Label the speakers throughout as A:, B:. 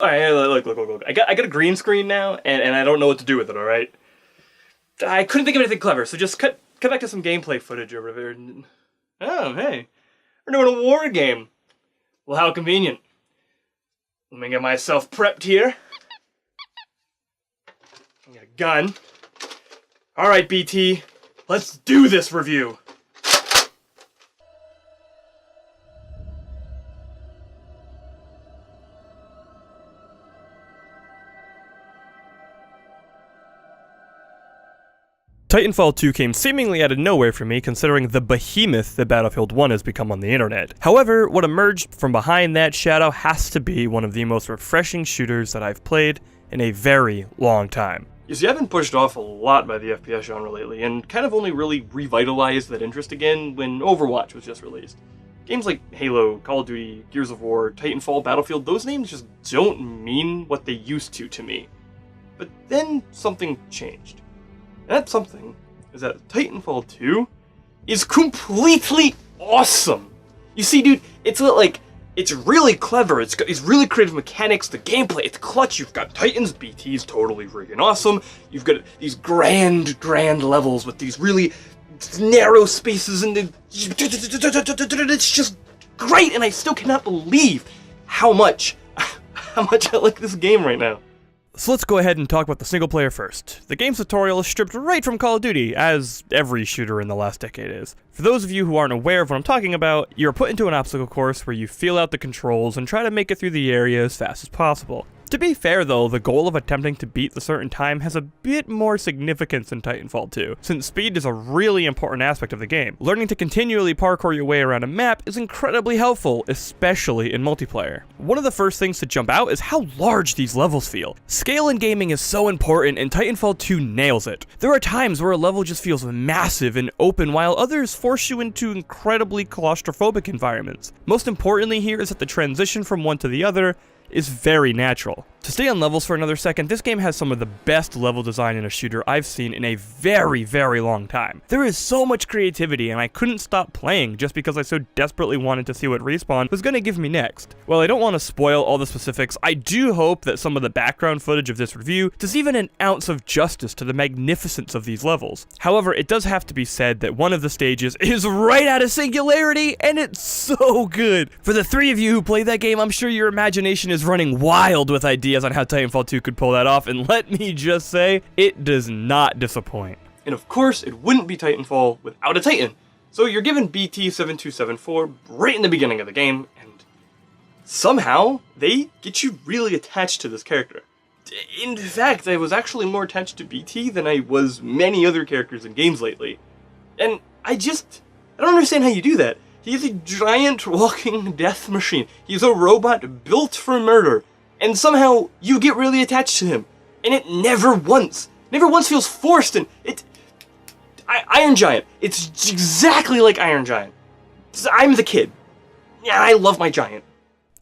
A: Alright, look. I got a green screen now, and I don't know what to do with it, alright? I couldn't think of anything clever, so just cut back to some gameplay footage over there. Oh, hey. We're doing a war game. Well, how convenient. Let me get myself prepped here. I got a gun. Alright, BT. Let's do this review. Titanfall 2 came seemingly out of nowhere for me considering the behemoth that Battlefield 1 has become on the internet. However, what emerged from behind that shadow has to be one of the most refreshing shooters that I've played in a very long time. You see, I've been pushed off a lot by the FPS genre lately, and kind of only really revitalized that interest again when Overwatch was just released. Games like Halo, Call of Duty, Gears of War, Titanfall, Battlefield, those names just don't mean what they used to me. But then something changed. And that something is that Titanfall 2 is completely awesome. You see, dude, it's really clever. It's really creative mechanics. The gameplay, it's clutch. You've got Titans, BT's totally friggin' awesome. You've got these grand levels with these really narrow spaces, and it's just great. And I still cannot believe how much I like this game right now. So let's go ahead and talk about the single player first. The game's tutorial is stripped right from Call of Duty, as every shooter in the last decade is. For those of you who aren't aware of what I'm talking about, you're put into an obstacle course where you feel out the controls and try to make it through the area as fast as possible. To be fair though, the goal of attempting to beat the certain time has a bit more significance in Titanfall 2, since speed is a really important aspect of the game. Learning to continually parkour your way around a map is incredibly helpful, especially in multiplayer. One of the first things to jump out is how large these levels feel. Scale in gaming is so important, and Titanfall 2 nails it. There are times where a level just feels massive and open, while others force you into incredibly claustrophobic environments. Most importantly here is that the transition from one to the other is very natural. To stay on levels for another second, this game has some of the best level design in a shooter I've seen in a very, very long time. There is so much creativity, and I couldn't stop playing just because I so desperately wanted to see what Respawn was going to give me next. While I don't want to spoil all the specifics, I do hope that some of the background footage of this review does even an ounce of justice to the magnificence of these levels. However, it does have to be said that one of the stages is right out of Singularity, and it's so good. For the three of you who play that game, I'm sure your imagination is running wild with ideas on how Titanfall 2 could pull that off, and let me just say, it does not disappoint. And of course, it wouldn't be Titanfall without a Titan. So you're given BT-7274 right in the beginning of the game, and somehow they get you really attached to this character. In fact, I was actually more attached to BT than I was many other characters in games lately. And I don't understand how you do that. He's a giant walking death machine. He's a robot built for murder. And somehow you get really attached to him. And it never once feels forced. And Iron Giant. It's exactly like Iron Giant. I'm the kid. Yeah, I love my giant.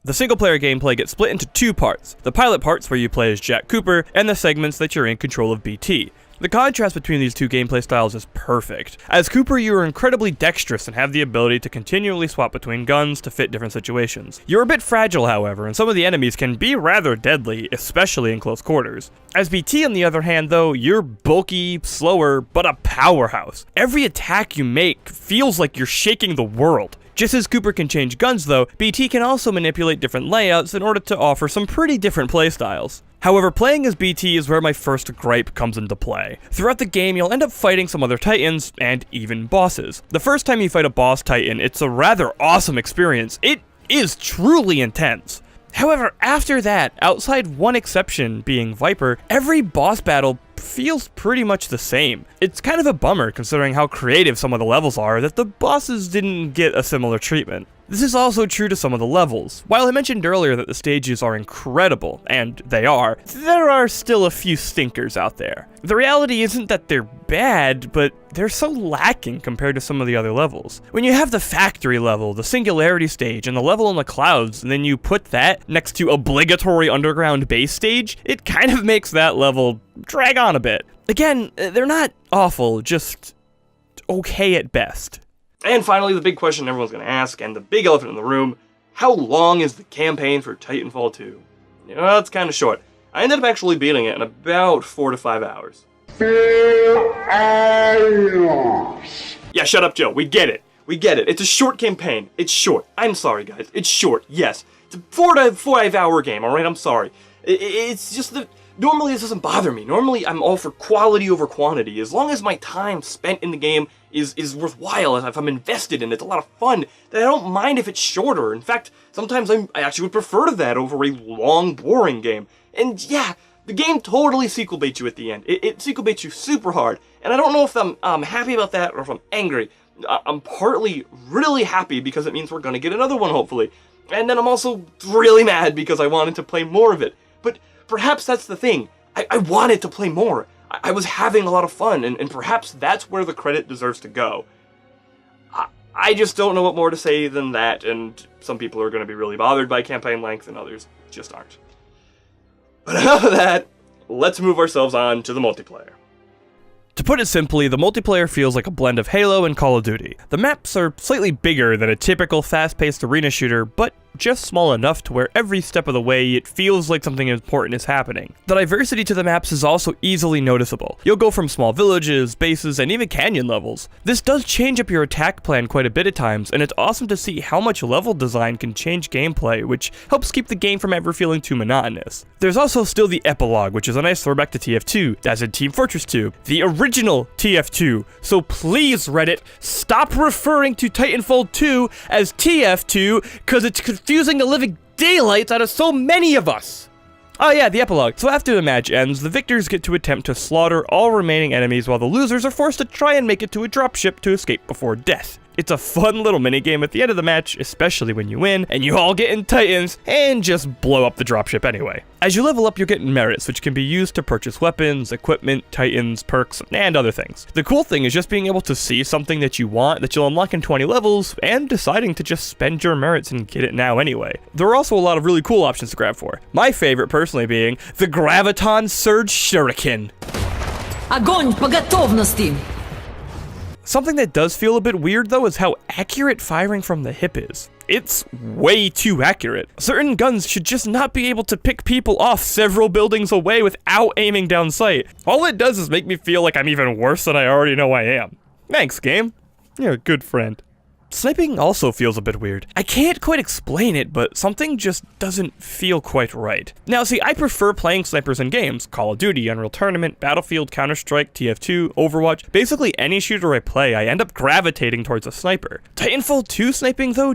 A: The single-player gameplay gets split into two parts. The pilot parts, where you play as Jack Cooper, and the segments that you're in control of BT. The contrast between these two gameplay styles is perfect. As Cooper, you are incredibly dexterous and have the ability to continually swap between guns to fit different situations. You're a bit fragile, however, and some of the enemies can be rather deadly, especially in close quarters. As BT, on the other hand, though, you're bulky, slower, but a powerhouse. Every attack you make feels like you're shaking the world. Just as Cooper can change guns though, BT can also manipulate different layouts in order to offer some pretty different playstyles. However, playing as BT is where my first gripe comes into play. Throughout the game, you'll end up fighting some other Titans, and even bosses. The first time you fight a boss Titan, it's a rather awesome experience. It is truly intense. However, after that, outside one exception being Viper, every boss battle feels pretty much the same. It's kind of a bummer considering how creative some of the levels are that the bosses didn't get a similar treatment. This is also true to some of the levels. While I mentioned earlier that the stages are incredible, and they are, there are still a few stinkers out there. The reality isn't that they're bad, but they're so lacking compared to some of the other levels. When you have the factory level, the Singularity stage, and the level in the clouds, and then you put that next to obligatory underground base stage, it kind of makes that level drag on a bit. Again, they're not awful, just okay at best. And finally, the big question everyone's going to ask, and the big elephant in the room, how long is the campaign for Titanfall 2? well, it's kind of short. I ended up actually beating it in about 4 to 5 hours. Yeah, shut up, Joe. We get it. We get it. It's a short campaign. It's short. I'm sorry, guys. It's short. Yes. It's a 4 to 5 hour game, alright? I'm sorry. It's just that normally this doesn't bother me. Normally I'm all for quality over quantity. As long as my time spent in the game is worthwhile, if I'm invested in it, it's a lot of fun, then I don't mind if it's shorter. In fact, sometimes I actually would prefer that over a long, boring game. And yeah, the game totally sequel baits you at the end. It sequel baits you super hard. And I don't know if I'm happy about that or if I'm angry. I'm partly really happy because it means we're gonna get another one, hopefully. And then I'm also really mad because I wanted to play more of it. But perhaps that's the thing. I wanted to play more. I was having a lot of fun, and perhaps that's where the credit deserves to go. I just don't know what more to say than that, and some people are going to be really bothered by campaign length, and others just aren't. But enough of that, let's move ourselves on to the multiplayer. To put it simply, the multiplayer feels like a blend of Halo and Call of Duty. The maps are slightly bigger than a typical fast-paced arena shooter, but just small enough to where every step of the way it feels like something important is happening. The diversity to the maps is also easily noticeable. You'll go from small villages, bases, and even canyon levels. This does change up your attack plan quite a bit at times, and it's awesome to see how much level design can change gameplay, which helps keep the game from ever feeling too monotonous. There's also still the epilogue, which is a nice throwback to TF2, as in Team Fortress 2, the original TF2. So please, Reddit, stop referring to Titanfall 2 as TF2, cause it's confusing the living daylights out of so many of us. Oh yeah, the epilogue. So after the match ends, the victors get to attempt to slaughter all remaining enemies while the losers are forced to try and make it to a dropship to escape before death. It's a fun little minigame at the end of the match, especially when you win, and you all get in Titans, and just blow up the dropship anyway. As you level up, you're getting merits, which can be used to purchase weapons, equipment, Titans, perks, and other things. The cool thing is just being able to see something that you want, that you'll unlock in 20 levels, and deciding to just spend your merits and get it now anyway. There are also a lot of really cool options to grab for. My favorite, personally, being the Graviton Surge Shuriken.
B: Огонь по готовности!
A: Something that does feel a bit weird though is how accurate firing from the hip is. It's way too accurate. Certain guns should just not be able to pick people off several buildings away without aiming down sight. All it does is make me feel like I'm even worse than I already know I am. Thanks, game. You're a good friend. Sniping also feels a bit weird. I can't quite explain it, but something just doesn't feel quite right. Now see, I prefer playing snipers in games. Call of Duty, Unreal Tournament, Battlefield, Counter-Strike, TF2, Overwatch. Basically any shooter I play, I end up gravitating towards a sniper. Titanfall 2 sniping though,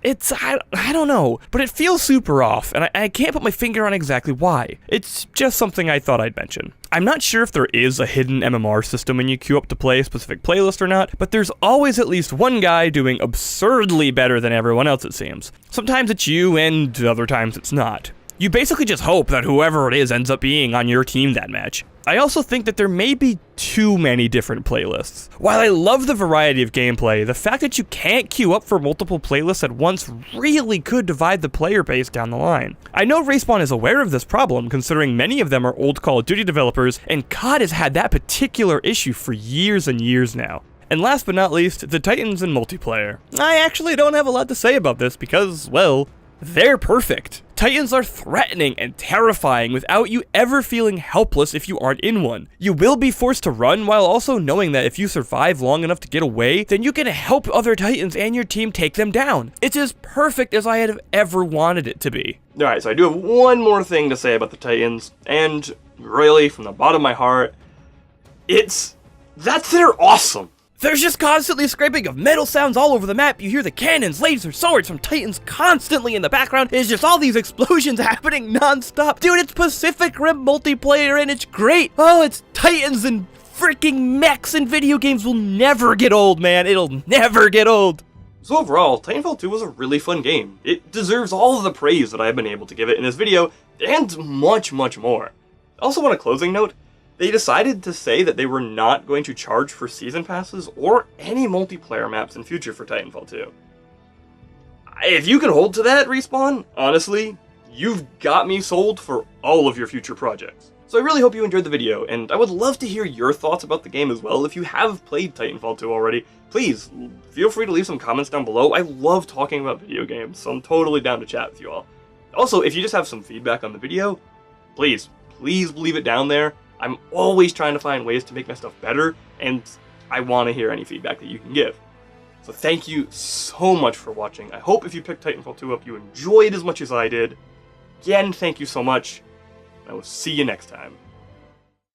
A: I don't know, but it feels super off, and I can't put my finger on exactly why. It's just something I thought I'd mention. I'm not sure if there is a hidden MMR system when you queue up to play a specific playlist or not, but there's always at least one guy doing absurdly better than everyone else, it seems. Sometimes it's you, and other times it's not. You basically just hope that whoever it is ends up being on your team that match. I also think that there may be too many different playlists. While I love the variety of gameplay, the fact that you can't queue up for multiple playlists at once really could divide the player base down the line. I know Respawn is aware of this problem, considering many of them are old Call of Duty developers, and COD has had that particular issue for years and years now. And last but not least, the Titans in multiplayer. I actually don't have a lot to say about this because, well, they're perfect. Titans are threatening and terrifying without you ever feeling helpless if you aren't in one. You will be forced to run while also knowing that if you survive long enough to get away, then you can help other Titans and your team take them down. It's as perfect as I had ever wanted it to be. Alright, so I do have one more thing to say about the Titans, and really, from the bottom of my heart, they're awesome. There's just constantly scraping of metal sounds all over the map. You hear the cannons, lasers, swords from Titans constantly in the background. It's just all these explosions happening non-stop. Dude, it's Pacific Rim multiplayer and it's great. Oh, it's Titans and freaking mechs in video games will never get old, man. It'll never get old. So overall, Titanfall 2 was a really fun game. It deserves all of the praise that I've been able to give it in this video, and much, much more. Also on a closing note, they decided to say that they were not going to charge for season passes or any multiplayer maps in future for Titanfall 2. If you can hold to that, Respawn, honestly, you've got me sold for all of your future projects. So I really hope you enjoyed the video, and I would love to hear your thoughts about the game as well. If you have played Titanfall 2 already, please feel free to leave some comments down below. I love talking about video games, so I'm totally down to chat with you all. Also, if you just have some feedback on the video, please leave it down there. I'm always trying to find ways to make my stuff better, and I want to hear any feedback that you can give. So thank you so much for watching. I hope if you picked Titanfall 2 up, you enjoyed as much as I did. Again, thank you so much. I will see you next time.